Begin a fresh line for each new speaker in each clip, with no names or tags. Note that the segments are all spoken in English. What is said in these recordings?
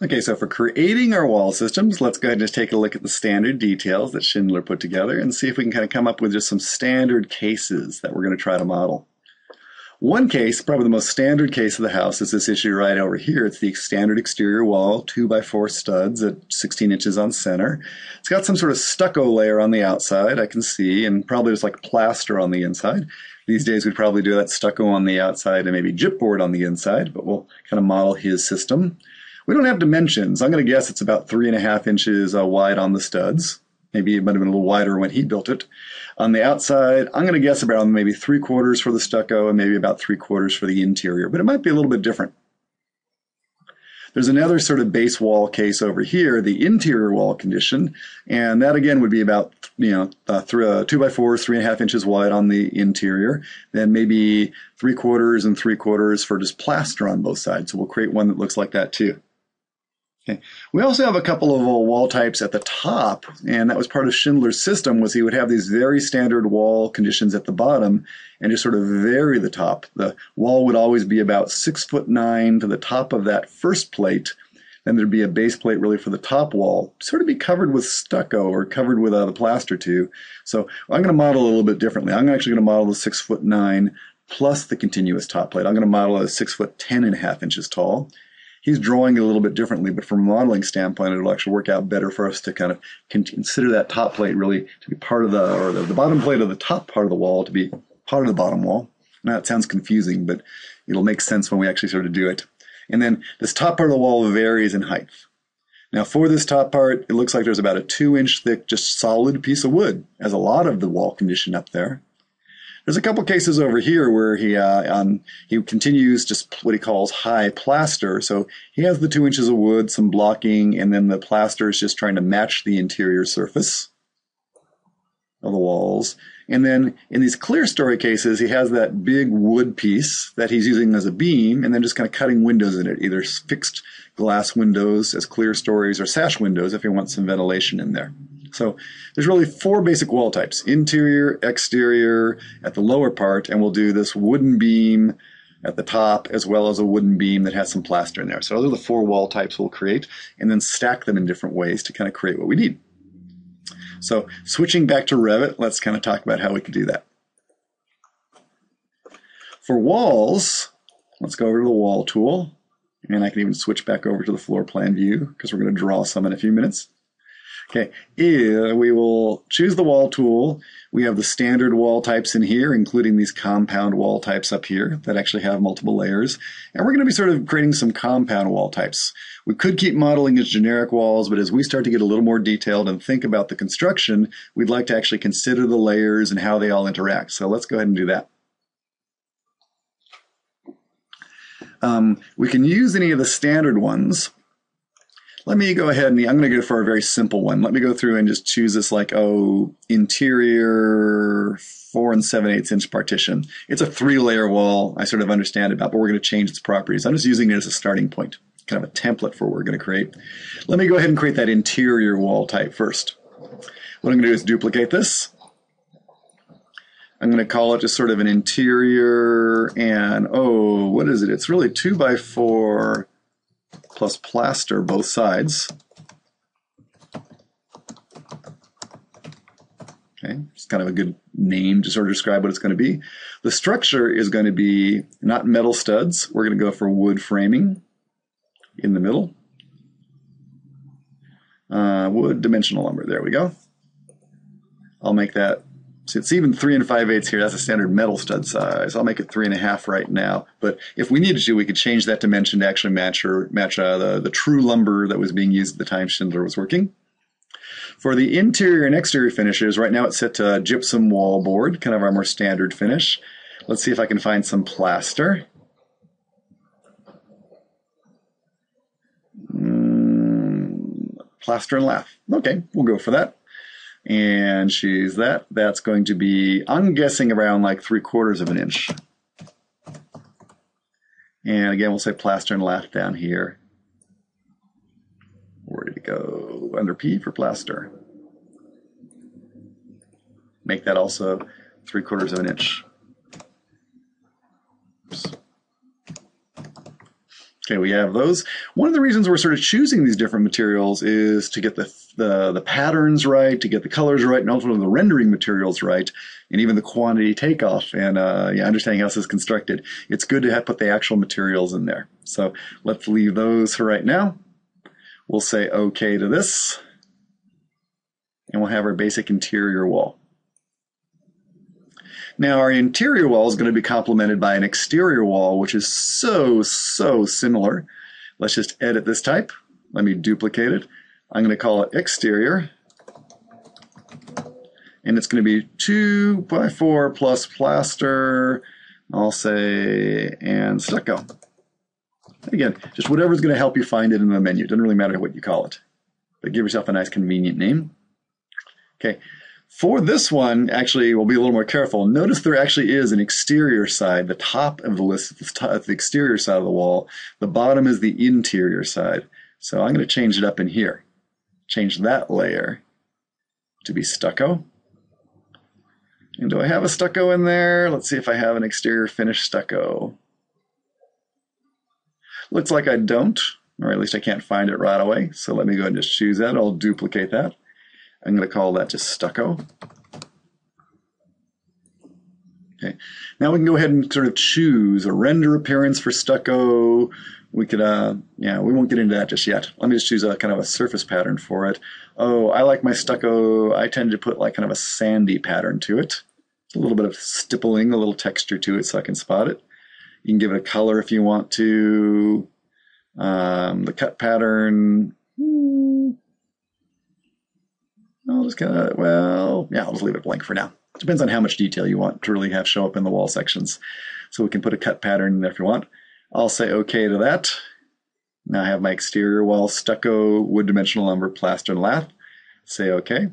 Okay, so for creating our wall systems, let's go ahead and just take a look at the standard details that Schindler put together and see if we can kind of come up with just some standard cases that we're going to try to model. One case, probably the most standard case of the house, is this issue right over here. It's the standard exterior wall, 2x4 studs at 16 inches on center. It's got some sort of stucco layer on the outside, I can see, and probably just like plaster on the inside. These days we'd probably do that stucco on the outside and maybe gypboard on the inside, but we'll kind of model his system. We don't have dimensions. I'm going to guess it's about 3.5 inches wide on the studs. Maybe it might have been a little wider when he built it. On the outside, I'm going to guess about maybe 3/4 for the stucco and maybe about 3/4 for the interior, but it might be a little bit different. There's another sort of base wall case over here, the interior wall condition, and that again would be about 2x4, 3.5 inches wide on the interior, then maybe 3/4 and 3/4 for just plaster on both sides. So we'll create one that looks like that too. Okay. We also have a couple of wall types at the top, and that was part of Schindler's system, was he would have these very standard wall conditions at the bottom and just sort of vary the top. The wall would always be about 6'9" to the top of that first plate, then there'd be a base plate really for the top wall, sort of be covered with stucco or covered with the plaster too. So I'm going to model a little bit differently. I'm actually going to model the 6'9" plus the continuous top plate. I'm going to model a 6'10.5" inches tall. He's drawing it a little bit differently, but from a modeling standpoint, it'll actually work out better for us to kind of consider that top plate really to be part of the bottom plate of the top part of the wall to be part of the bottom wall. Now, it sounds confusing, but it'll make sense when we actually sort of do it. And then this top part of the wall varies in height. Now, for this top part, it looks like there's about a 2-inch thick, just solid piece of wood, as a lot of the wall condition up there. There's a couple cases over here where he continues just what he calls high plaster. So he has the 2 inches of wood, some blocking, and then the plaster is just trying to match the interior surface of the walls. And then in these clear story cases, he has that big wood piece that he's using as a beam and then just kind of cutting windows in it, either fixed glass windows as clear stories or sash windows if he wants some ventilation in there. So there's really 4 basic wall types: interior, exterior at the lower part, and we'll do this wooden beam at the top as well as a wooden beam that has some plaster in there. So those are the 4 wall types we'll create and then stack them in different ways to kind of create what we need. So switching back to Revit, let's kind of talk about how we could do that. For walls, let's go over to the wall tool, and I can even switch back over to the floor plan view because we're going to draw some in a few minutes. Okay, we will choose the wall tool. We have the standard wall types in here, including these compound wall types up here that actually have multiple layers. And we're going to be sort of creating some compound wall types. We could keep modeling as generic walls, but as we start to get a little more detailed and think about the construction, we'd like to actually consider the layers and how they all interact. So let's go ahead and do that. We can use any of the standard ones. Let me go ahead and I'm going to go for a very simple one. Let me go through and just choose this like, interior 4 7/8 inch partition. It's a 3-layer wall. I sort of understand about, but we're going to change its properties. I'm just using it as a starting point, kind of a template for what we're going to create. Let me go ahead and create that interior wall type first. What I'm going to do is duplicate this. I'm going to call it just sort of an interior, and what is it? It's really 2x4 plus plaster both sides. Okay, it's kind of a good name to sort of describe what it's going to be. The structure is going to be not metal studs. We're going to go for wood framing in the middle. Wood dimensional lumber. There we go. I'll make that. So it's even 3 5/8 here. That's a standard metal stud size. I'll make it 3.5 right now. But if we needed to, we could change that dimension to actually match the true lumber that was being used at the time Schindler was working. For the interior and exterior finishes, right now it's set to gypsum wall board, kind of our more standard finish. Let's see if I can find some plaster. Plaster and lath. Okay, we'll go for that. And choose that. That's going to be, I'm guessing, around like 3/4 of an inch. And again, we'll say plaster and lath down here. Where did it go? Under P for plaster. Make that also 3/4 of an inch. Oops. Okay, we have those. One of the reasons we're sort of choosing these different materials is to get the patterns right, to get the colors right, and also the rendering materials right, and even the quantity takeoff, and understanding how this is constructed. It's good to put the actual materials in there. So let's leave those for right now. We'll say OK to this, and we'll have our basic interior wall. Now our interior wall is going to be complemented by an exterior wall, which is so similar. Let's just edit this type. Let me duplicate it. I'm going to call it exterior. And it's going to be 2x4 plus plaster, I'll say, and stucco. Again, just whatever's going to help you find it in the menu. It doesn't really matter what you call it. But give yourself a nice convenient name. Okay. For this one, actually, we'll be a little more careful. Notice there actually is an exterior side. The top of the list is the exterior side of the wall. The bottom is the interior side. So I'm going to change it up in here. Change that layer to be stucco. And do I have a stucco in there? Let's see if I have an exterior finish stucco. Looks like I don't, or at least I can't find it right away. So let me go ahead and just choose that. I'll duplicate that. I'm going to call that just stucco. Okay. Now we can go ahead and sort of choose a render appearance for stucco. We could, we won't get into that just yet. Let me just choose a kind of a surface pattern for it. Oh, I like my stucco. I tend to put like kind of a sandy pattern to it. A little bit of stippling, a little texture to it so I can spot it. You can give it a color if you want to. The cut pattern. I'll just kind of, I'll just leave it blank for now. Depends on how much detail you want to really have show up in the wall sections. So we can put a cut pattern in there if you want. I'll say OK to that. Now I have my exterior wall, stucco, wood dimensional lumber, plaster, and lath. Say OK.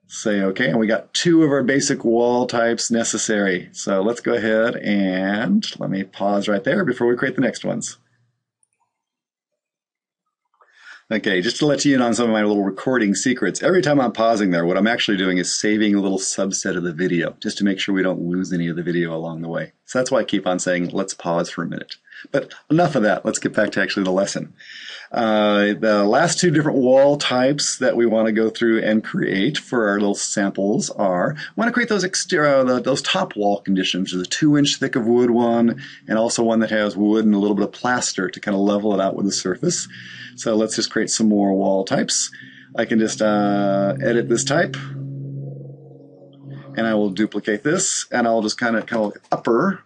Say OK, and we got 2 of our basic wall types necessary. So let's go ahead and let me pause right there before we create the next ones. Okay, just to let you in on some of my little recording secrets, every time I'm pausing there, what I'm actually doing is saving a little subset of the video, just to make sure we don't lose any of the video along the way. So that's why I keep on saying, let's pause for a minute. But enough of that, let's get back to actually the lesson. The last 2 different wall types that we want to go through and create for our little samples are, we want to create those top wall conditions, which is a 2-inch thick of wood one, and also one that has wood and a little bit of plaster to kind of level it out with the surface. So let's just create some more wall types. I can just edit this type, and I will duplicate this, and I'll just kind of call it upper.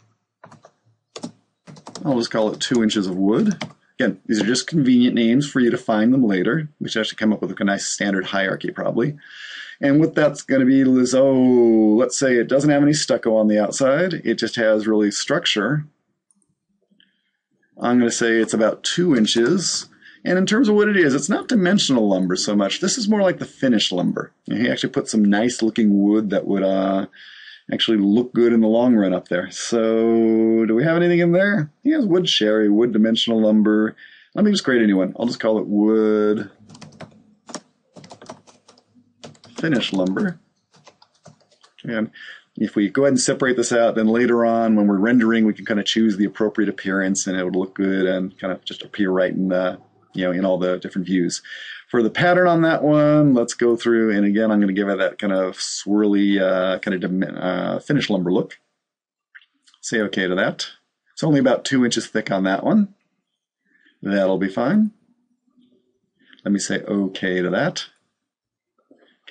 I'll just call it 2 inches of wood. Again, these are just convenient names for you to find them later. We should actually come up with a nice standard hierarchy probably. And what that's going to be is, let's say it doesn't have any stucco on the outside. It just has really structure. I'm going to say it's about 2 inches. And in terms of what it is, it's not dimensional lumber so much. This is more like the finished lumber. And he actually put some nice looking wood that would actually look good in the long run up there. So do we have anything in there? He has wood sherry, wood dimensional lumber. Let me just create a new one. I'll just call it wood finish lumber. And if we go ahead and separate this out, then later on when we're rendering, we can kind of choose the appropriate appearance and it would look good and kind of just appear right in the, in all the different views. For the pattern on that one, let's go through, and again, I'm going to give it that kind of swirly, finished lumber look. Say OK to that. It's only about 2 inches thick on that one. That'll be fine. Let me say OK to that.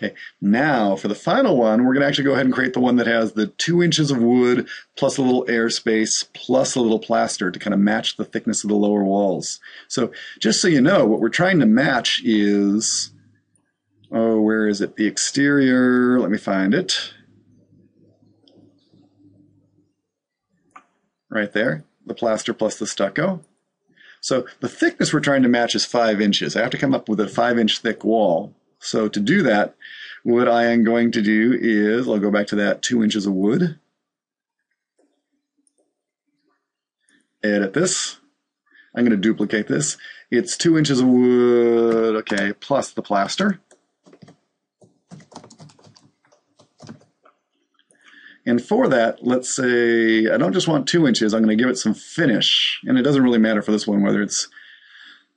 Okay, now for the final one, we're going to actually go ahead and create the one that has the 2 inches of wood plus a little airspace plus a little plaster to kind of match the thickness of the lower walls. So just so you know, what we're trying to match is, where is it? The exterior, let me find it. Right there, the plaster plus the stucco. So the thickness we're trying to match is 5 inches. I have to come up with a 5-inch thick wall. So to do that, what I am going to do is, I'll go back to that 2 inches of wood. Edit this. I'm going to duplicate this. It's 2 inches of wood, okay, plus the plaster. And for that, let's say I don't just want 2 inches, I'm going to give it some finish. And it doesn't really matter for this one whether it's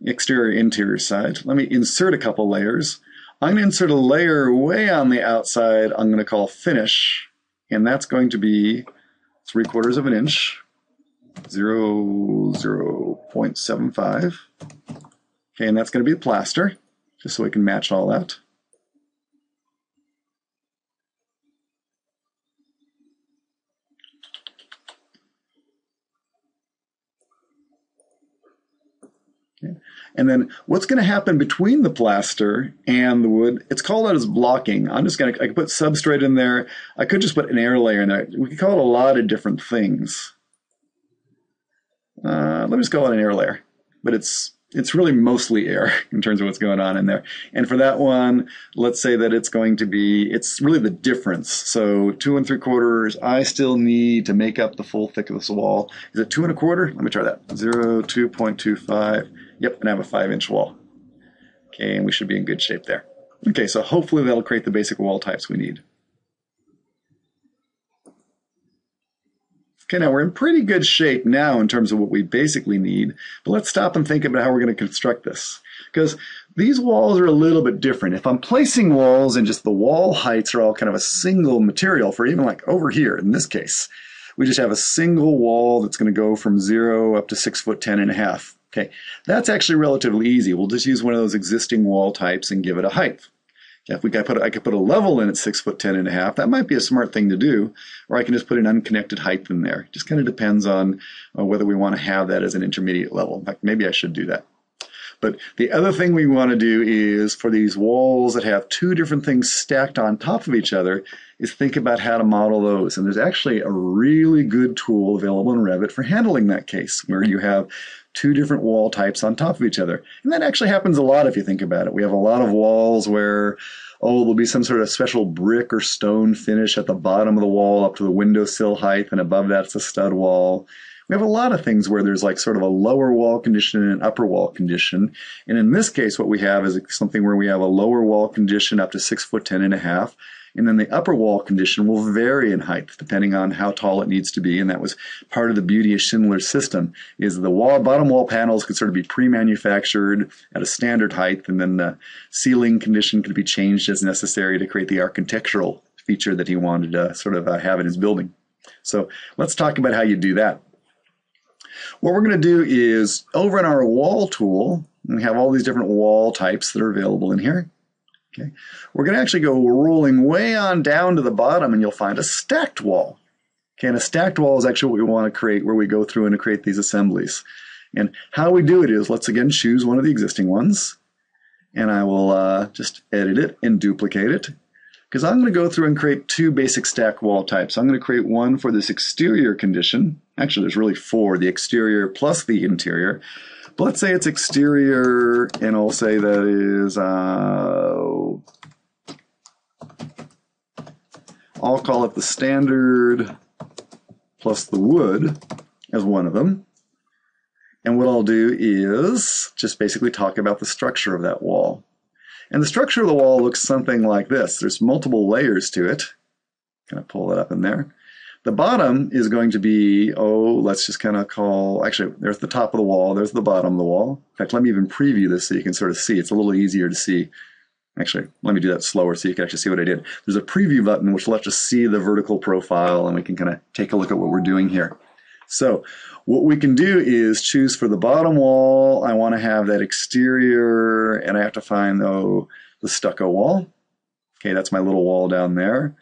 exterior or interior side. Let me insert a couple layers. I'm going to insert a layer way on the outside I'm going to call finish. And that's going to be 3/4 of an inch, 0.75. Okay, and that's going to be the plaster, just so we can match all that. Okay. And then what's going to happen between the plaster and the wood, it's called out as blocking. I could put substrate in there. I could just put an air layer in there. We could call it a lot of different things. Let me just call it an air layer, but it's really mostly air in terms of what's going on in there. And for that one, let's say that it's really the difference. So 2 3/4, I still need to make up the full thickness of the wall. Is it 2 1/4? Let me try that. 2.25. Yep, and I have a 5-inch wall. Okay, and we should be in good shape there. Okay, so hopefully that'll create the basic wall types we need. Okay, now we're in pretty good shape now in terms of what we basically need, but let's stop and think about how we're going to construct this. Because these walls are a little bit different. If I'm placing walls and just the wall heights are all kind of a single material, for even like over here in this case, we just have a single wall that's going to go from 0 up to 6'10½". Okay, that's actually relatively easy. We'll just use one of those existing wall types and give it a height. If I could put a level in at 6'10½", that might be a smart thing to do, or I can just put an unconnected height in there. It just kind of depends on whether we want to have that as an intermediate level. In fact, maybe I should do that. But the other thing we want to do is for these walls that have 2 different things stacked on top of each other is think about how to model those. And there's actually a really good tool available in Revit for handling that case, where you have 2 different wall types on top of each other. And that actually happens a lot if you think about it. We have a lot of walls where, there'll be some sort of special brick or stone finish at the bottom of the wall up to the windowsill height, and above that's a stud wall. We have a lot of things where there's like sort of a lower wall condition and an upper wall condition. And in this case, what we have is something where we have a lower wall condition up to 6'10½". And then the upper wall condition will vary in height depending on how tall it needs to be. And that was part of the beauty of Schindler's system, is the bottom wall panels could sort of be pre-manufactured at a standard height, and then the ceiling condition could be changed as necessary to create the architectural feature that he wanted to sort of have in his building. So let's talk about how you do that. What we're going to do is, over in our wall tool, we have all these different wall types that are available in here. Okay. We're going to actually go rolling way on down to the bottom, and you'll find a stacked wall. Okay, and a stacked wall is actually what we want to create, where we go through and create these assemblies. And how we do it is, let's again choose one of the existing ones, and I will just edit it and duplicate it, because I'm going to go through and create 2 basic stack wall types. I'm going to create one for this exterior condition. Actually, there's really 4, the exterior plus the interior. But let's say it's exterior, and I'll say that is, I'll call it the standard plus the wood as one of them. And what I'll do is just basically talk about the structure of that wall. And the structure of the wall looks something like this. There's multiple layers to it. Kind of pull that up in there. The bottom is going to be, let's just kind of call, actually, there's the top of the wall, there's the bottom of the wall. In fact, let me even preview this so you can sort of see. It's a little easier to see. Actually, let me do that slower so you can actually see what I did. There's a preview button which lets us see the vertical profile, and we can kind of take a look at what we're doing here. So what we can do is choose for the bottom wall, I want to have that exterior, and I have to find, the stucco wall. Okay, that's my little wall down there.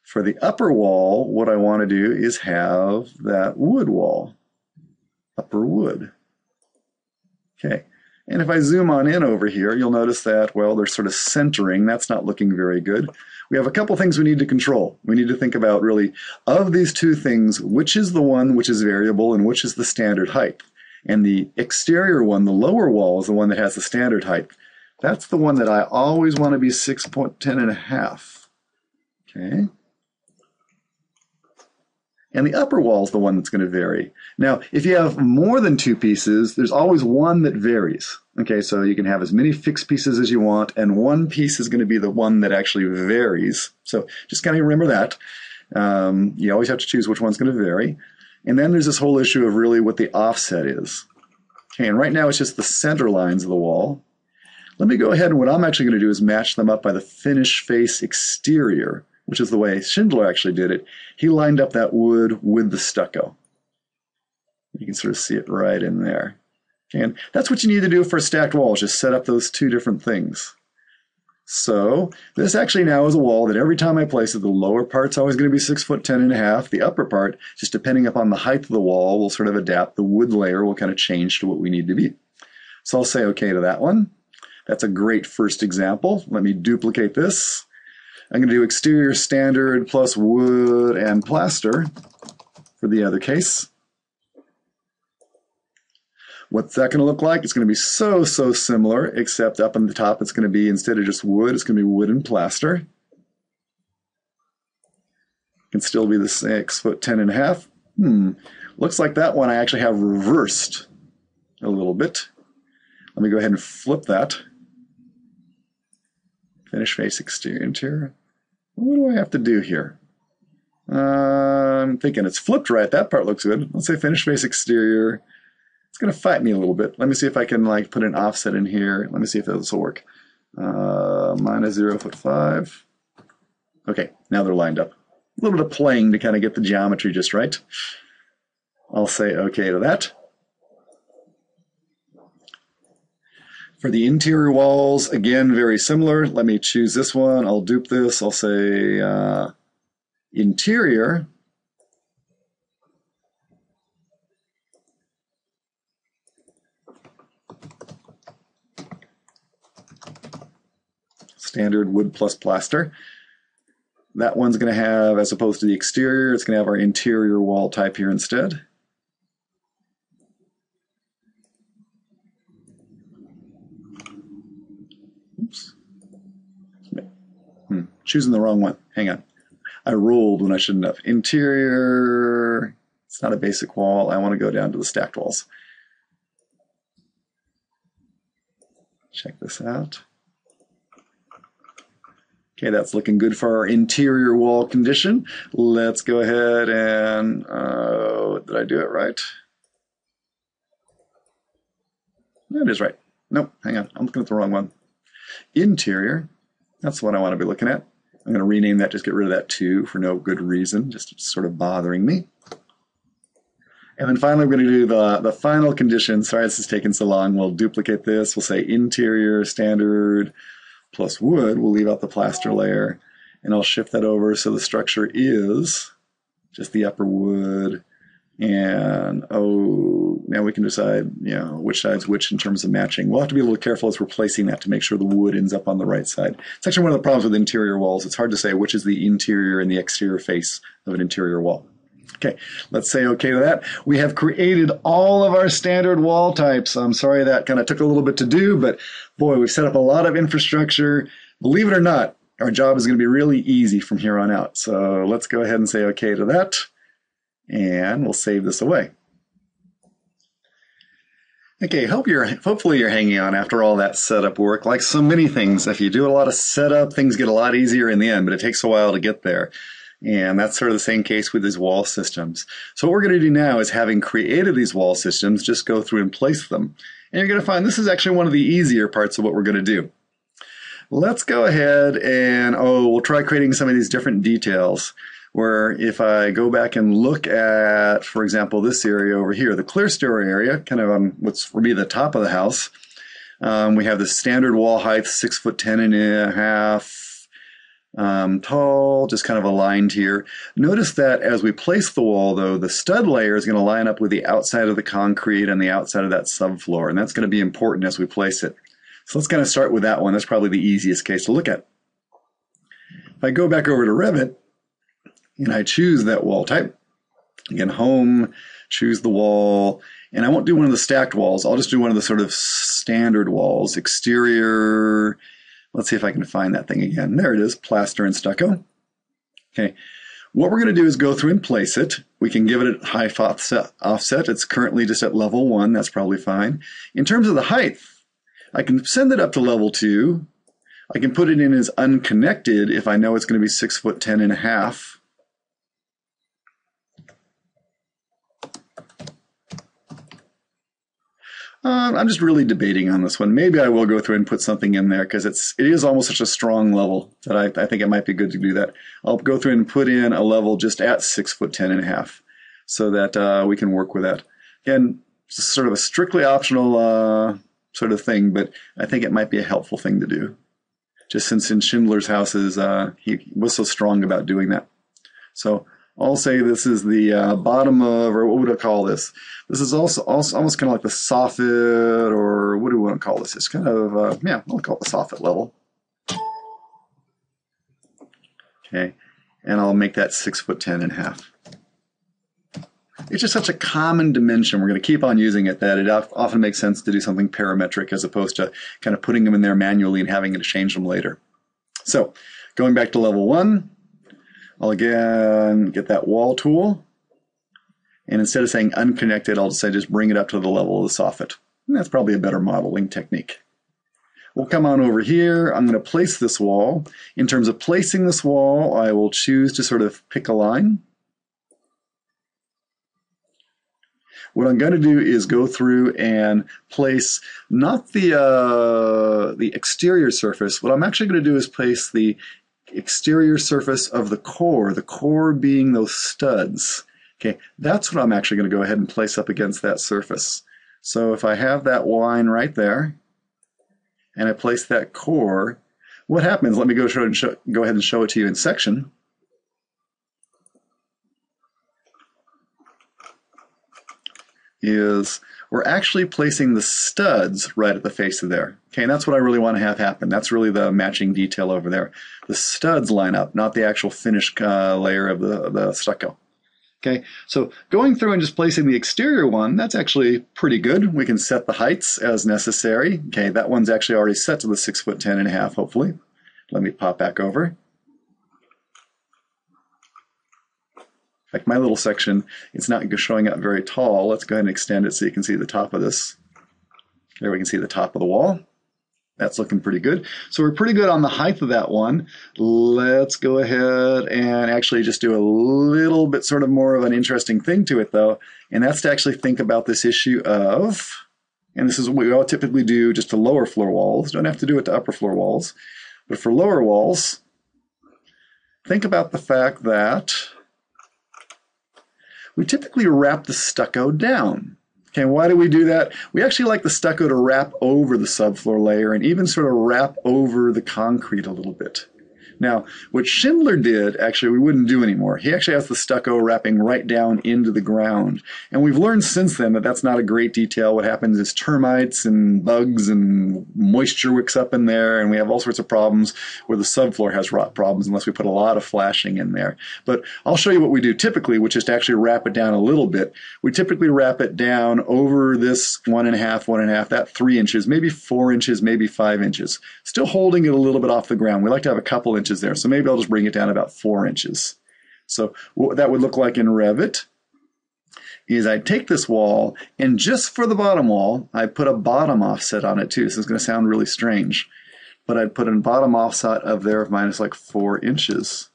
For the upper wall, what I want to do is have that wood wall, upper wood. Okay, and if I zoom on in over here, you'll notice that, they're sort of centering. That's not looking very good. We have a couple things we need to control. We need to think about, really, of these 2 things, which is the one which is variable and which is the standard height. And the exterior one, the lower wall, is the one that has the standard height. That's the one that I always want to be 6'10½". Okay. And the upper wall is the one that's going to vary. Now, if you have more than 2 pieces, there's always one that varies. Okay, so you can have as many fixed pieces as you want, and one piece is going to be the one that actually varies. So just kind of remember that. You always have to choose which one's going to vary. And then there's this whole issue of really what the offset is. Okay, and right now it's just the center lines of the wall. Let me go ahead, and what I'm actually going to do is match them up by the finish face exterior, which is the way Schindler actually did it. He lined up that wood with the stucco. You can sort of see it right in there. Okay, and that's what you need to do for a stacked wall, is just set up those two different things. So this actually now is a wall that every time I place it, the lower part's always going to be 6'10½". The upper part, just depending upon the height of the wall, will sort of adapt. The wood layer will kind of change to what we need to be. So I'll say OK to that one. That's a great first example. Let me duplicate this. I'm going to do exterior standard plus wood and plaster for the other case. What's that going to look like? It's going to be so similar, except up on the top it's going to be, instead of just wood, it's going to be wood and plaster. It can still be the 6'10½". Looks like that one I actually have reversed a little bit. Let me go ahead and flip that. Finish face exterior interior. What do I have to do here? I'm thinking it's flipped right. That part looks good. Let's say finish face exterior. It's going to fight me a little bit. Let me see if I can put an offset in here. Let me see if this will work. -0.5. Okay, now they're lined up. A little bit of playing to kind of get the geometry just right. I'll say OK to that. For the interior walls, again, very similar. Let me choose this one. I'll dupe this. I'll say interior. Standard wood plus plaster. That one's going to have, as opposed to the exterior, it's going to have our interior wall type here instead. Oops. Choosing the wrong one. Hang on. I rolled when I shouldn't have. Interior, it's not a basic wall. I want to go down to the stacked walls. Check this out. Okay, that's looking good for our interior wall condition. Let's go ahead and, did I do it right? That is right. Nope, hang on, I'm looking at the wrong one. Interior, that's what I want to be looking at. I'm going to rename that, just get rid of that 2 for no good reason, just sort of bothering me. And then finally, we're going to do the final condition. Sorry this is taking so long. We'll duplicate this. We'll say interior standard plus wood. We'll leave out the plaster layer, and I'll shift that over so the structure is just the upper wood. And now we can decide, which side's which in terms of matching. We'll have to be a little careful as we're placing that to make sure the wood ends up on the right side. It's actually one of the problems with interior walls. It's hard to say which is the interior and the exterior face of an interior wall. Okay, let's say OK to that. We have created all of our standard wall types. I'm sorry that kind of took a little bit to do, but boy, we've set up a lot of infrastructure. Believe it or not, our job is going to be really easy from here on out. So let's go ahead and say OK to that, and we'll save this away. Okay, hopefully you're hanging on after all that setup work. Like so many things, if you do a lot of setup, things get a lot easier in the end, but it takes a while to get there. And that's sort of the same case with these wall systems. So what we're going to do now is, having created these wall systems, just go through and place them. And you're going to find this is actually one of the easier parts of what we're going to do. Let's go ahead and, we'll try creating some of these different details, where if I go back and look at, for example, this area over here, the clear stair area, kind of on what's will be the top of the house, we have the standard wall height, 6'10½". Tall, just kind of aligned here. Notice that as we place the wall, though, the stud layer is going to line up with the outside of the concrete and the outside of that subfloor, and that's going to be important as we place it. So let's kind of start with that one. That's probably the easiest case to look at. If I go back over to Revit and I choose that wall type, again, home, choose the wall, and I won't do one of the stacked walls. I'll just do one of the sort of standard walls, exterior. Let's see if I can find that thing again. There it is, plaster and stucco. Okay, what we're going to do is go through and place it. We can give it a high offset. It's currently just at level 1. That's probably fine. In terms of the height, I can send it up to level 2. I can put it in as unconnected if I know it's going to be 6'10½". I'm just really debating on this one. Maybe I will go through and put something in there because it is almost such a strong level that I think it might be good to do that. I'll go through and put in a level just at 6'10½" so that we can work with that. Again, it's sort of a strictly optional sort of thing, but I think it might be a helpful thing to do. Just since in Schindler's houses, he was so strong about doing that. So I'll say this is the bottom of, or what would I call this? This is also almost kind of like the soffit, or what do we want to call this? It's kind of, yeah, I'll call it the soffit level. Okay, and I'll make that 6'10½". It's just such a common dimension. We're going to keep on using it that it often makes sense to do something parametric as opposed to kind of putting them in there manually and having to change them later. So going back to level 1, I'll again get that wall tool. And instead of saying unconnected, I'll just say just bring it up to the level of the soffit. And that's probably a better modeling technique. We'll come on over here. I'm going to place this wall. In terms of placing this wall, I will choose to sort of pick a line. What I'm going to do is go through and place not the exterior surface. What I'm actually going to do is place the exterior surface of the core being those studs. Okay, that's what I'm actually going to go ahead and place up against that surface. So if I have that line right there, and I place that core, what happens? Let me go ahead and show it to you in section. Is we're actually placing the studs right at the face of there. Okay, and that's what I really want to have happen. That's really the matching detail over there. The studs line up, not the actual finished layer of the stucco. Okay, so going through and just placing the exterior one, that's actually pretty good. We can set the heights as necessary. Okay, that one's actually already set to the 6'10½", hopefully. Let me pop back over. Like my little section, it's not showing up very tall. Let's go ahead and extend it so you can see the top of this. There we can see the top of the wall. That's looking pretty good. So we're pretty good on the height of that one. Let's go ahead and actually just do a little bit sort of more of an interesting thing to it though. And that's to actually think about this issue of, and this is what we all typically do just to lower floor walls. Don't have to do it to upper floor walls. But for lower walls, think about the fact that we typically wrap the stucco down. Okay, why do we do that? We actually like the stucco to wrap over the subfloor layer and even sort of wrap over the concrete a little bit. Now, what Schindler did, actually, we wouldn't do anymore. He actually has the stucco wrapping right down into the ground. And we've learned since then that that's not a great detail. What happens is termites and bugs and moisture wicks up in there, and we have all sorts of problems where the subfloor has rot problems unless we put a lot of flashing in there. But I'll show you what we do typically, which is to actually wrap it down a little bit. We typically wrap it down over this 1.5, that 3 inches, maybe 4 inches, maybe 5 inches. Still holding it a little bit off the ground. We like to have a couple inches there, so maybe I'll just bring it down about 4 inches. So what that would look like in Revit is I'd take this wall, and just for the bottom wall, I put a bottom offset on it too. This is going to sound really strange, but I'd put a bottom offset of there of minus like 4 inches.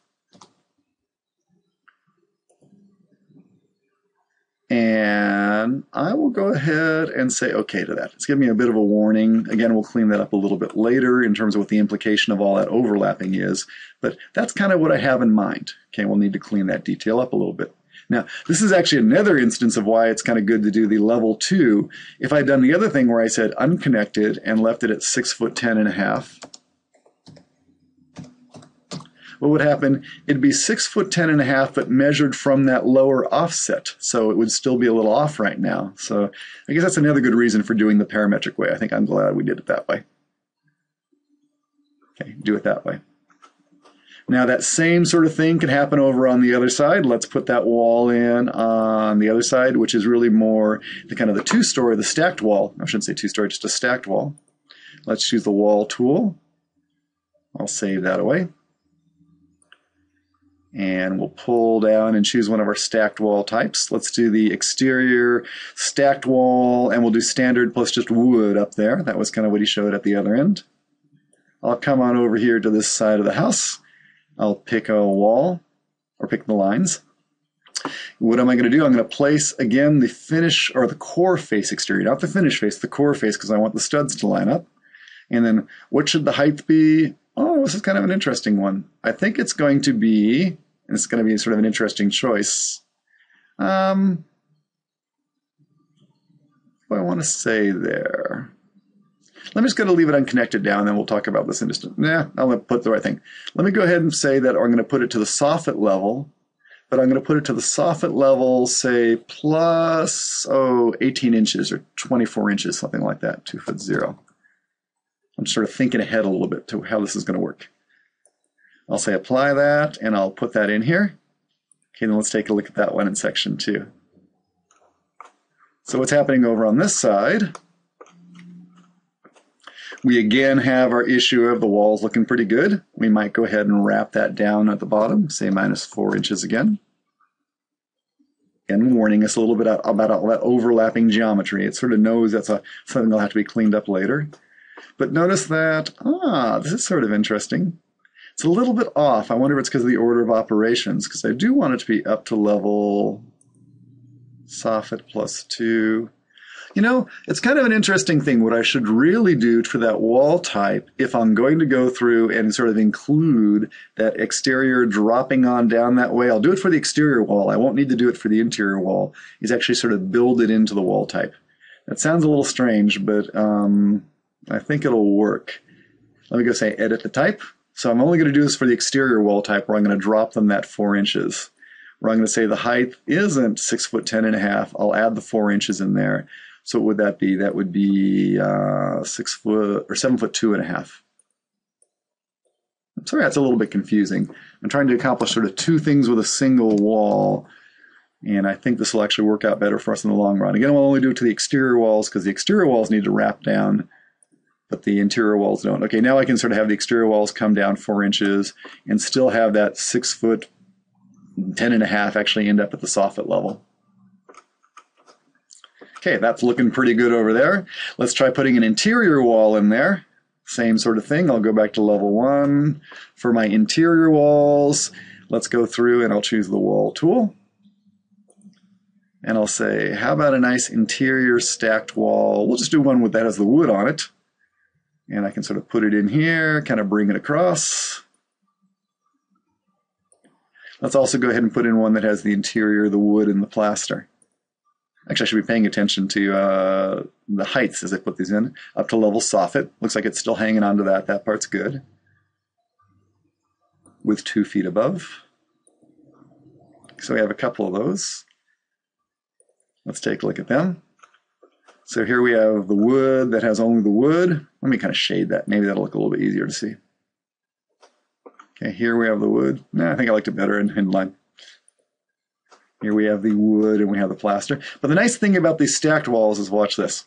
And I will go ahead and say okay to that. It's giving me a bit of a warning. Again, we'll clean that up a little bit later in terms of what the implication of all that overlapping is. But that's kind of what I have in mind. Okay, we'll need to clean that detail up a little bit. Now, this is actually another instance of why it's kind of good to do the level 2. If I'd done the other thing where I said unconnected and left it at 6'10½", what would happen? It'd be 6'10½", but measured from that lower offset. So it would still be a little off right now. So I guess that's another good reason for doing the parametric way. I think I'm glad we did it that way. Okay, do it that way. Now that same sort of thing can happen over on the other side. Let's put that wall in on the other side, which is really more the kind of the 2-story, the stacked wall. I shouldn't say 2-story, just a stacked wall. Let's choose the wall tool. I'll save that away. And we'll pull down and choose one of our stacked wall types. Let's do the exterior stacked wall, and we'll do standard plus just wood up there. That was kind of what he showed at the other end. I'll come on over here to this side of the house. I'll pick a wall, or pick the lines. What am I going to do? I'm going to place, again, the finish or the core face exterior, not the finish face, the core face, because I want the studs to line up. And then what should the height be? Oh, this is kind of an interesting one. I think it's going to be, and it's going to be sort of an interesting choice. What do I want to say there? Let me just go to leave it unconnected down, and then we'll talk about this in just a minute. I'm going to put the right thing. Let me go ahead and say that I'm going to put it to the Soffit level, but I'm going to put it to the Soffit level, say, plus, 18 inches or 24 inches, something like that, 2'0". I'm sort of thinking ahead a little bit to how this is going to work. I'll say apply that, and I'll put that in here. Okay, then let's take a look at that one in section 2. So what's happening over on this side? We again have our issue of the walls looking pretty good. We might go ahead and wrap that down at the bottom, say -4 inches again. And warning us a little bit about all that overlapping geometry. It sort of knows that's something that'll have to be cleaned up later. But notice that, this is sort of interesting. It's a little bit off. I wonder if it's because of the order of operations, because I do want it to be up to level Soffit +2. You know, it's kind of an interesting thing. What I should really do for that wall type, if I'm going to go through and sort of include that exterior dropping on down that way, I'll do it for the exterior wall. I won't need to do it for the interior wall, is actually sort of build it into the wall type. That sounds a little strange, but I think it'll work. Let me go say edit the type. So I'm only going to do this for the exterior wall type, where I'm going to drop them that 4 inches. Where I'm going to say the height isn't 6'10½". I'll add the 4 inches in there. So what would that be? That would be 6 foot or 7'2½". I'm sorry, that's a little bit confusing. I'm trying to accomplish sort of 2 things with a single wall, and I think this will actually work out better for us in the long run. Again, we'll only do it to the exterior walls because the exterior walls need to wrap down, but the interior walls don't. Okay, now I can sort of have the exterior walls come down 4 inches and still have that 6'10½" actually end up at the Soffit level. Okay, that's looking pretty good over there. Let's try putting an interior wall in there. Same sort of thing. I'll go back to level 1. For my interior walls, let's go through and I'll choose the wall tool. And I'll say, how about a nice interior stacked wall? We'll just do one that has the wood on it. And I can sort of put it in here, kind of bring it across. Let's also go ahead and put in one that has the interior, the wood, and the plaster. Actually, I should be paying attention to the heights as I put these in. Up to level Soffit. Looks like it's still hanging on to that. That part's good. With 2 feet above. So we have a couple of those. Let's take a look at them. So here we have the wood that has only the wood. Let me kind of shade that. Maybe that'll look a little bit easier to see. Okay, here we have the wood. I think I liked it better in line. Here we have the wood and we have the plaster. But the nice thing about these stacked walls is, watch this.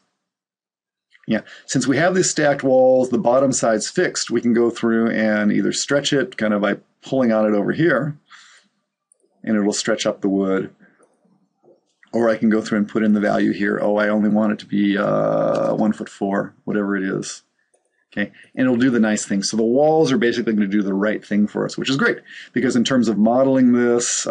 Yeah, since we have these stacked walls, the bottom side's fixed, we can go through and either stretch it kind of by pulling on it over here, and it will stretch up the wood. Or I can go through and put in the value here. Oh, I only want it to be 1'4", whatever it is. Okay, and it'll do the nice thing. So the walls are basically going to do the right thing for us, which is great, because in terms of modeling this,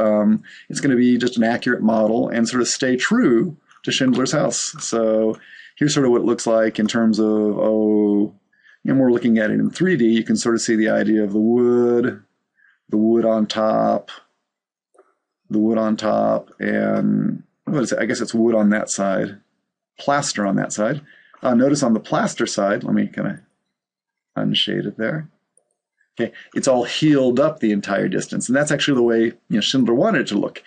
it's going to be just an accurate model and sort of stay true to Schindler's house. So here's sort of what it looks like in terms of, and we're looking at it in 3D. You can sort of see the idea of the wood on top, and what is it? I guess it's wood on that side, plaster on that side. Notice on the plaster side, let me kind of unshade it there. Okay, it's all heeled up the entire distance, and that's actually the way Schindler wanted it to look.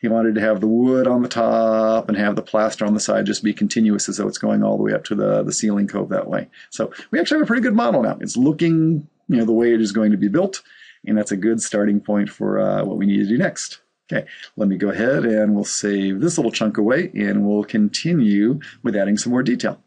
He wanted to have the wood on the top and have the plaster on the side just be continuous, as though it's going all the way up to the ceiling cove that way. So we actually have a pretty good model now. It's looking the way it is going to be built, and that's a good starting point for what we need to do next. Okay, let me go ahead and we'll save this little chunk away, and we'll continue with adding some more detail.